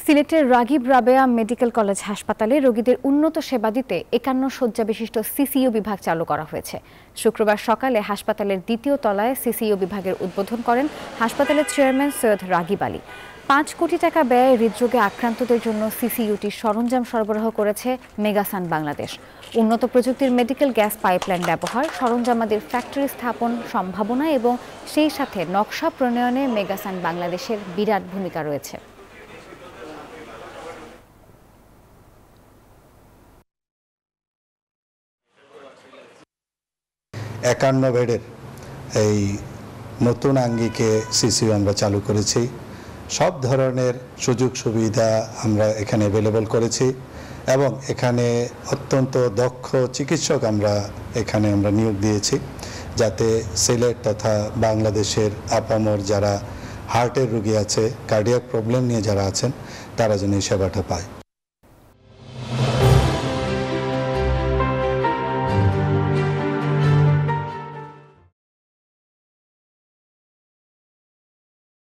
সিলেটের Ragib Rabeya medical college হাসপাতালে রোগীদের উন্নত সেবা দিতে ৫১ শয্যা বিশিষ্ট সিসিইউ বিভাগ চালু করা হয়েছে। শুক্রবার সকালে হাসপাতালের দ্বিতীয় তলায় সিসিইউ বিভাগের উদ্বোধন করেন হাসপাতালের চেয়ারম্যান সৈয়দ রাগিব আলী। ৫ কোটি টাকা ব্যয়ে হৃদরোগে আক্রান্তদের জন্য সিসিইউটির সরঞ্জাম সরবরাহ করেছে মেগাসান বাংলাদেশ। উন্নত প্রযুক্তির মেডিকেল গ্যাস পাইপলাইন ব্যবহার, সরঞ্জামাদির ফ্যাক্টরি স্থাপন সম্ভাবনা এবং সেই সাথে নকশা প্রণয়নে মেগাসান বাংলাদেশের বিরাট ভূমিকা রয়েছে। একান্ন বেডের এই নতুন আঙ্গিকে সিসিইউ আমরা চালু করেছি। সব ধরনের সুযোগ সুবিধা আমরা এখানে অ্যাভেলেবল করেছি এবং এখানে অত্যন্ত দক্ষ চিকিৎসক আমরা নিয়োগ দিয়েছি, যাতে সিলেট তথা বাংলাদেশের আপামর যারা হার্টের রোগী আছে, কার্ডিয়াক প্রবলেম নিয়ে যারা আছেন, তারা যেন এই সেবাটা পায়।